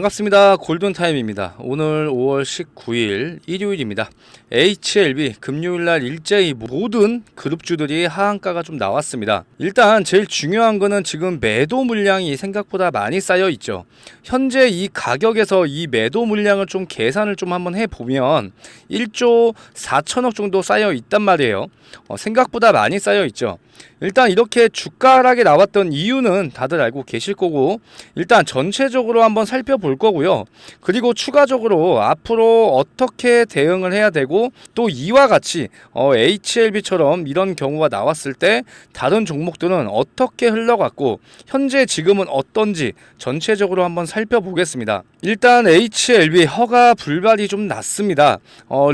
반갑습니다. 골든타임입니다. 오늘 5월 19일 일요일입니다. HLB 금요일날 일제히 모든 그룹주들이 하한가가 좀 나왔습니다. 일단 제일 중요한 거는 지금 매도 물량이 생각보다 많이 쌓여 있죠. 현재 이 가격에서 이 매도 물량을 좀 계산을 좀 한번 해보면 1조 4천억 정도 쌓여 있단 말이에요. 생각보다 많이 쌓여 있죠. 일단 이렇게 주가 하락이 나왔던 이유는 다들 알고 계실 거고, 일단 전체적으로 한번 살펴볼 거고요. 그리고 추가적으로 앞으로 어떻게 대응을 해야 되고, 또 이와 같이 HLB처럼 이런 경우가 나왔을 때 다른 종목들은 어떻게 흘러갔고 현재 지금은 어떤지 전체적으로 한번 살펴보겠습니다. 일단 HLB 허가 불발이 좀 났습니다.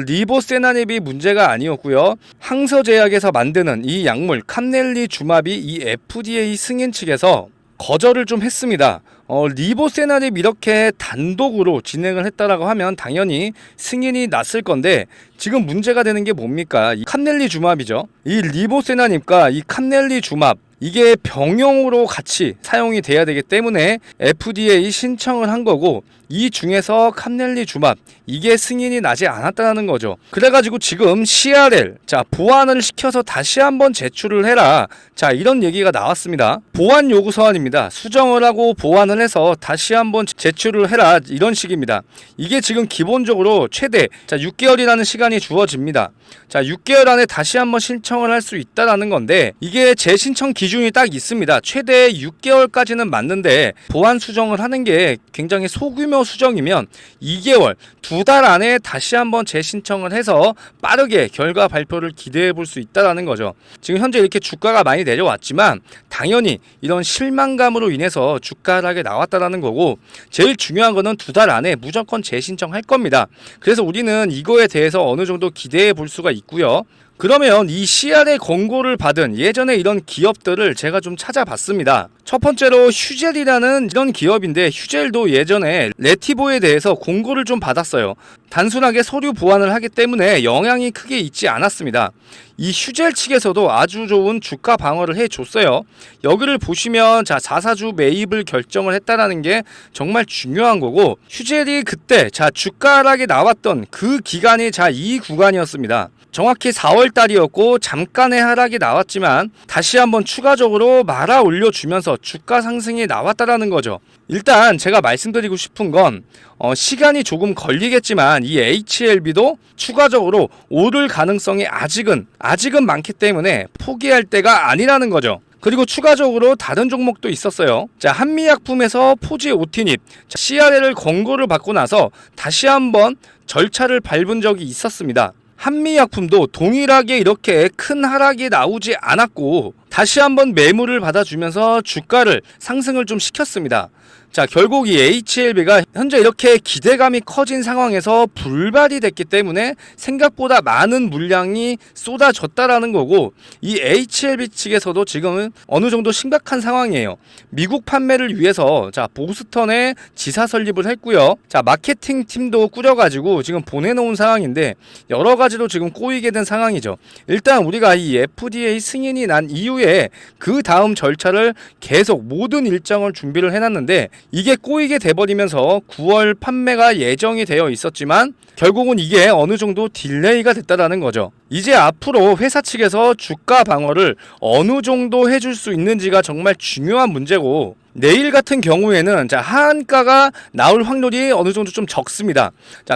리보세나닙이 문제가 아니었고요. 항서제약에서 만드는 이 약물 캄넬리 주마비 이 FDA 승인 측에서 거절을 좀 했습니다. 리보세나립 이렇게 단독으로 진행을 했다라고 하면 당연히 승인이 났을 건데, 지금 문제가 되는 게 뭡니까? 이 캄넬리 주마비죠. 이 리보세나닙과 이 캄넬리 주마비, 이게 병용으로 같이 사용이 돼야 되기 때문에 FDA 신청을 한 거고, 이 중에서 캄넬리 주마비 이게 승인이 나지 않았다는 거죠. 그래가지고 지금 CRL 보완을 시켜서 다시 한번 제출을 해라, 이런 얘기가 나왔습니다. 보완 요구 서한입니다. 수정을 하고 보완을 해서 다시 한번 제출을 해라, 이런 식입니다. 이게 지금 기본적으로 최대 6개월이라는 시간이 주어집니다. 6개월 안에 다시 한번 신청을 할 수 있다라는 건데, 이게 재신청 기준이 딱 있습니다. 최대 6개월까지는 맞는데 보완 수정을 하는 게 굉장히 소규모 수정이면 2개월, 2달 안에 다시 한번 재신청을 해서 빠르게 결과 발표를 기대해 볼 수 있다라는 거죠. 지금 현재 이렇게 주가가 많이 내려왔지만 당연히 이런 실망감으로 인해서 주가 하락이 나왔다라는 거고, 제일 중요한 거는 2달 안에 무조건 재신청할 겁니다. 그래서 우리는 이거에 대해서 어느 정도 기대해 볼 수가 있고요. 그러면 이 CR의 권고를 받은 예전에 이런 기업들을 제가 좀 찾아봤습니다. 첫 번째로 휴젤이라는 이런 기업인데, 휴젤도 예전에 레티보에 대해서 권고를 좀 받았어요. 단순하게 서류 보완을 하기 때문에 영향이 크게 있지 않았습니다. 이 휴젤 측에서도 아주 좋은 주가 방어를 해줬어요. 여기를 보시면 자사주 매입을 결정을 했다라는 게 정말 중요한 거고, 휴젤이 그때 주가 하락이 나왔던 그 기간이 이 구간이었습니다. 정확히 4월 달이었고 잠깐의 하락이 나왔지만 다시 한번 추가적으로 말아 올려주면서 주가 상승이 나왔다라는 거죠. 일단 제가 말씀드리고 싶은 건 시간이 조금 걸리겠지만 이 HLB도 추가적으로 오를 가능성이 아직은 많기 때문에 포기할 때가 아니라는 거죠. 그리고 추가적으로 다른 종목도 있었어요. 한미약품에서 포지오티닙 CRL을 권고를 받고 나서 다시 한번 절차를 밟은 적이 있었습니다. 한미약품도 동일하게 이렇게 큰 하락이 나오지 않았고 다시 한번 매물을 받아주면서 주가를 상승을 좀 시켰습니다. 결국 이 HLB가 현재 이렇게 기대감이 커진 상황에서 불발이 됐기 때문에 생각보다 많은 물량이 쏟아졌다라는 거고, 이 HLB 측에서도 지금은 어느 정도 심각한 상황이에요. 미국 판매를 위해서 보스턴에 지사 설립을 했고요. 마케팅 팀도 꾸려가지고 지금 보내놓은 상황인데 여러 가지로 지금 꼬이게 된 상황이죠. 일단 우리가 이 FDA 승인이 난 이후에 그 다음 절차를 계속 모든 일정을 준비를 해놨는데, 이게 꼬이게 돼버리면서 9월 판매가 예정이 되어 있었지만 결국은 이게 어느 정도 딜레이가 됐다라는 거죠. 이제 앞으로 회사 측에서 주가 방어를 어느 정도 해줄 수 있는지가 정말 중요한 문제고, 내일 같은 경우에는 하한가가 나올 확률이 어느 정도 좀 적습니다.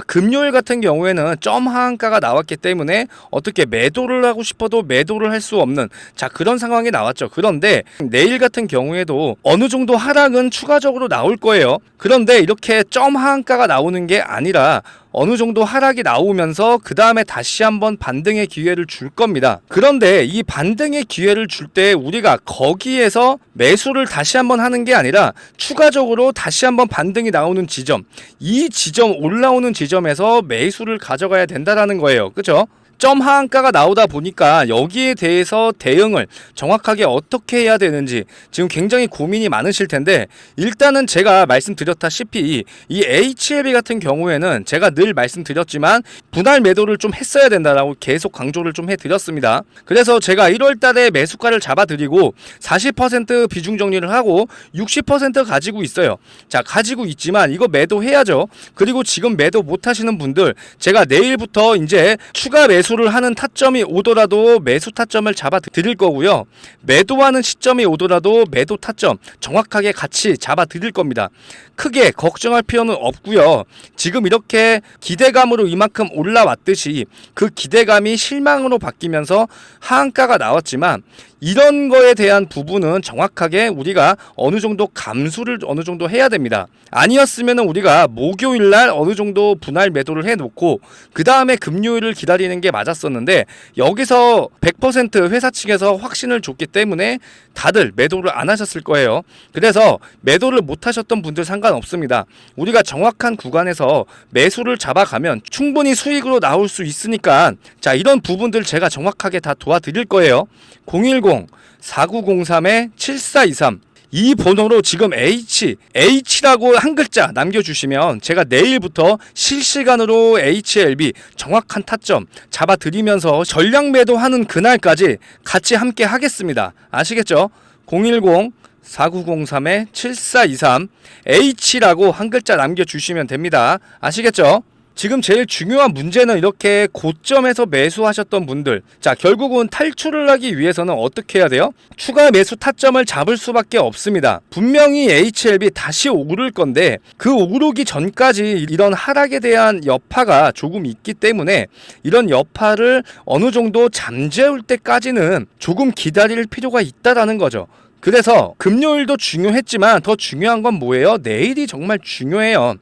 금요일 같은 경우에는 점 하한가가 나왔기 때문에 어떻게 매도를 하고 싶어도 매도를 할 수 없는 그런 상황이 나왔죠. 그런데 내일 같은 경우에도 어느 정도 하락은 추가적으로 나올 거예요. 그런데 이렇게 점 하한가가 나오는 게 아니라 어느 정도 하락이 나오면서 그 다음에 다시 한번 반등의 기회를 줄 겁니다. 그런데 이 반등의 기회를 줄 때 우리가 거기에서 매수를 다시 한번 하는 게 아니라 추가적으로 다시 한번 반등이 나오는 지점, 이 지점 올라오는 지점에서 매수를 가져가야 된다라는 거예요. 그죠? 점 하한가가 나오다 보니까 여기에 대해서 대응을 정확하게 어떻게 해야 되는지 지금 굉장히 고민이 많으실 텐데, 일단은 제가 말씀드렸다시피 이 HLB 같은 경우에는 제가 늘 말씀드렸지만 분할 매도를 좀 했어야 된다라고 계속 강조를 좀 해드렸습니다. 그래서 제가 1월달에 매수가를 잡아드리고 40% 비중 정리를 하고 60% 가지고 있어요. 자, 가지고 있지만 이거 매도해야죠. 그리고 지금 매도 못 하시는 분들, 제가 내일부터 이제 추가 매수를 하는 타점이 오더라도 매수 타점을 잡아 드릴 거고요. 매도하는 시점이 오더라도 매도 타점 정확하게 같이 잡아 드릴 겁니다. 크게 걱정할 필요는 없고요. 지금 이렇게 기대감으로 이만큼 올라왔듯이 그 기대감이 실망으로 바뀌면서 하한가가 나왔지만, 이런 거에 대한 부분은 정확하게 우리가 어느 정도 감수를 어느 정도 해야 됩니다. 아니었으면 우리가 목요일날 어느 정도 분할 매도를 해놓고 그 다음에 금요일을 기다리는 게 맞았었는데, 여기서 100% 회사 측에서 확신을 줬기 때문에 다들 매도를 안 하셨을 거예요. 그래서 매도를 못 하셨던 분들 상관없습니다. 우리가 정확한 구간에서 매수를 잡아가면 충분히 수익으로 나올 수 있으니까, 자, 이런 부분들 제가 정확하게 다 도와드릴 거예요. 010-4903-7423 이 번호로 지금 H라고 한 글자 남겨주시면 제가 내일부터 실시간으로 HLB 정확한 타점 잡아드리면서 전량 매도하는 그날까지 같이 함께 하겠습니다. 아시겠죠? 010-4903-7423 H라고 한 글자 남겨주시면 됩니다. 아시겠죠? 지금 제일 중요한 문제는 이렇게 고점에서 매수하셨던 분들, 자, 결국은 탈출을 하기 위해서는 어떻게 해야 돼요? 추가 매수 타점을 잡을 수밖에 없습니다. 분명히 HLB 다시 오를 건데 그 오르기 전까지 이런 하락에 대한 여파가 조금 있기 때문에 이런 여파를 어느 정도 잠재울 때까지는 조금 기다릴 필요가 있다라는 거죠. 그래서 금요일도 중요했지만 더 중요한 건 뭐예요? 내일이 정말 중요해요.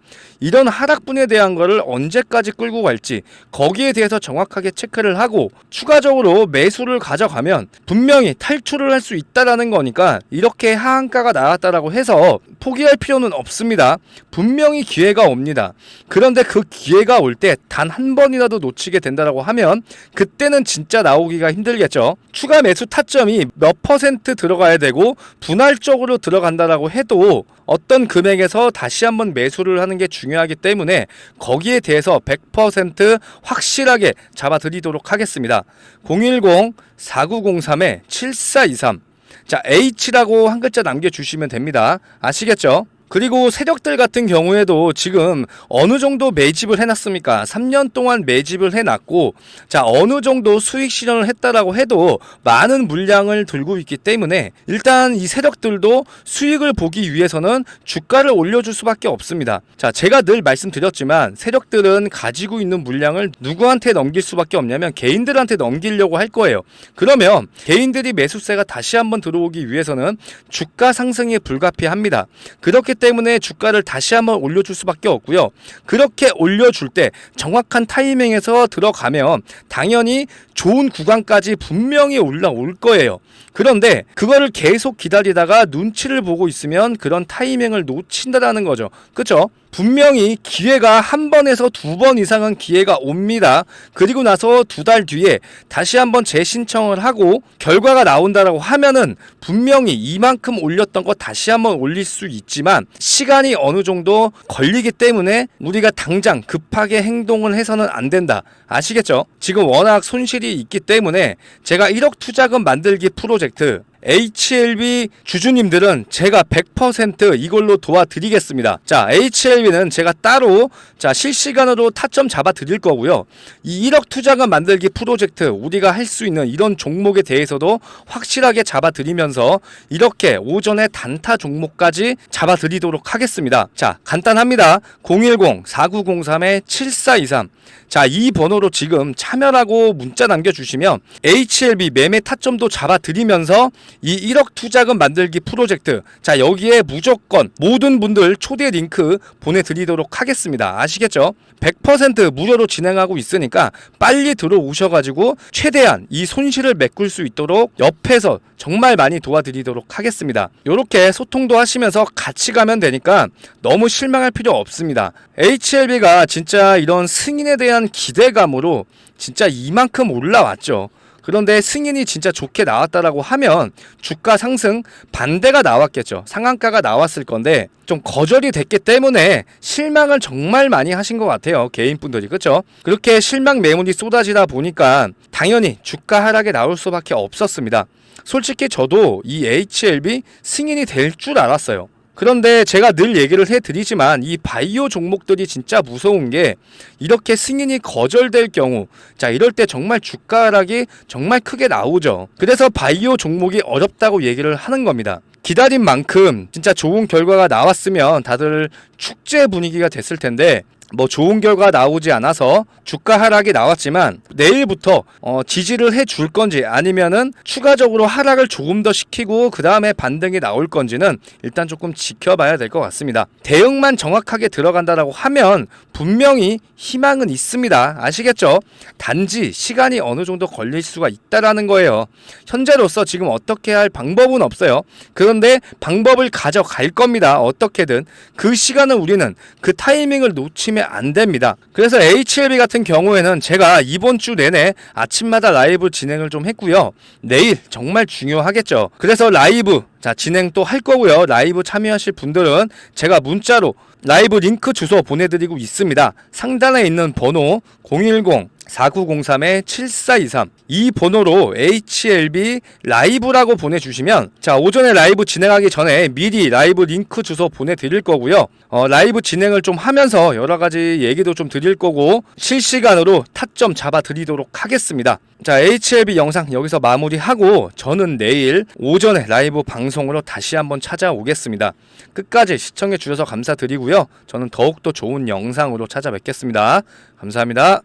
이런 하락분에 대한 거를 언제까지 끌고 갈지 거기에 대해서 정확하게 체크를 하고 추가적으로 매수를 가져가면 분명히 탈출을 할 수 있다라는 거니까, 이렇게 하한가가 나왔다라고 해서 포기할 필요는 없습니다. 분명히 기회가 옵니다. 그런데 그 기회가 올 때 단 한 번이라도 놓치게 된다라고 하면 그때는 진짜 나오기가 힘들겠죠. 추가 매수 타점이 몇 % 들어가야 되고 분할적으로 들어간다라고 해도 어떤 금액에서 다시 한번 매수를 하는 게 중요하기 때문에 거기에 대해서 100% 확실하게 잡아드리도록 하겠습니다. 010-4903-7423 자, H라고 한 글자 남겨주시면 됩니다. 아시겠죠? 그리고 세력들 같은 경우에도 지금 어느 정도 매집을 해놨습니까? 3년 동안 매집을 해놨고, 자, 어느 정도 수익 실현을 했다라고 해도 많은 물량을 들고 있기 때문에 일단 이 세력들도 수익을 보기 위해서는 주가를 올려줄 수밖에 없습니다. 자, 제가 늘 말씀드렸지만 세력들은 가지고 있는 물량을 누구한테 넘길 수밖에 없냐면 개인들한테 넘기려고 할 거예요. 그러면 개인들이 매수세가 다시 한번 들어오기 위해서는 주가 상승이 불가피합니다. 그렇기 때문에 주가를 다시 한번 올려줄 수밖에 없고요. 그렇게 올려줄 때 정확한 타이밍에서 들어가면 당연히 좋은 구간까지 분명히 올라올 거예요. 그런데 그거를 계속 기다리다가 눈치를 보고 있으면 그런 타이밍을 놓친다라는 거죠. 그렇죠? 분명히 기회가 한 번에서 두 번 이상은 기회가 옵니다. 그리고 나서 두 달 뒤에 다시 한번 재신청을 하고 결과가 나온다라고 하면은 분명히 이만큼 올렸던 거 다시 한번 올릴 수 있지만 시간이 어느 정도 걸리기 때문에 우리가 당장 급하게 행동을 해서는 안 된다. 아시겠죠? 지금 워낙 손실이 있기 때문에 제가 1억 투자금 만들기 프로젝트 HLB 주주님들은 제가 100% 이걸로 도와드리겠습니다. 자, HLB는 제가 따로 실시간으로 타점 잡아 드릴 거고요. 이 1억 투자금 만들기 프로젝트 우리가 할 수 있는 이런 종목에 대해서도 확실하게 잡아 드리면서 이렇게 오전에 단타 종목까지 잡아 드리도록 하겠습니다. 자, 간단합니다. 010-4903-7423 자, 이 번호로 지금 참여라고 문자 남겨주시면 HLB 매매 타점도 잡아드리면서 이 1억 투자금 만들기 프로젝트, 자, 여기에 무조건 모든 분들 초대 링크 보내드리도록 하겠습니다. 아시겠죠? 100% 무료로 진행하고 있으니까 빨리 들어오셔가지고 최대한 이 손실을 메꿀 수 있도록 옆에서 정말 많이 도와드리도록 하겠습니다. 이렇게 소통도 하시면서 같이 가면 되니까 너무 실망할 필요 없습니다. HLB가 진짜 이런 승인에 대한 기대감으로 진짜 이만큼 올라왔죠. 그런데 승인이 진짜 좋게 나왔다라고 하면 주가 상승 반대가 나왔겠죠. 상한가가 나왔을 건데 좀 거절이 됐기 때문에 실망을 정말 많이 하신 것 같아요. 개인분들이. 그렇죠? 그렇게 실망 매물이 쏟아지다 보니까 당연히 주가 하락에 나올 수밖에 없었습니다. 솔직히 저도 이 HLB 승인이 될 줄 알았어요. 그런데 제가 늘 얘기를 해드리지만 이 바이오 종목들이 진짜 무서운 게 이렇게 승인이 거절될 경우, 자 이럴 때 정말 주가 하락이 정말 크게 나오죠. 그래서 바이오 종목이 어렵다고 얘기를 하는 겁니다. 기다린 만큼 진짜 좋은 결과가 나왔으면 다들 축제 분위기가 됐을 텐데 뭐 좋은 결과 나오지 않아서 주가 하락이 나왔지만 내일부터 지지를 해줄 건지 아니면은 추가적으로 하락을 조금 더 시키고 그 다음에 반등이 나올 건지는 일단 조금 지켜봐야 될 것 같습니다. 대응만 정확하게 들어간다라고 하면 분명히 희망은 있습니다. 아시겠죠? 단지 시간이 어느 정도 걸릴 수가 있다라는 거예요. 현재로서 지금 어떻게 할 방법은 없어요. 그런데 방법을 가져갈 겁니다. 어떻게든 그 시간을 우리는 그 타이밍을 놓치면 안 됩니다. 그래서 HLB 같은 경우에는 제가 이번 주 내내 아침마다 라이브 진행을 좀 했고요. 내일 정말 중요하겠죠. 그래서 라이브 진행 또 할 거고요. 라이브 참여하실 분들은 제가 문자로 라이브 링크 주소 보내드리고 있습니다. 상단에 있는 번호 010-4903-7423 이 번호로 HLB 라이브라고 보내주시면 오전에 라이브 진행하기 전에 미리 라이브 링크 주소 보내드릴 거고요. 라이브 진행을 좀 하면서 여러가지 얘기도 좀 드릴 거고 실시간으로 타점 잡아드리도록 하겠습니다. HLB 영상 여기서 마무리하고 저는 내일 오전에 라이브 방송으로 다시 한번 찾아오겠습니다. 끝까지 시청해 주셔서 감사드리고요. 저는 더욱더 좋은 영상으로 찾아뵙겠습니다. 감사합니다.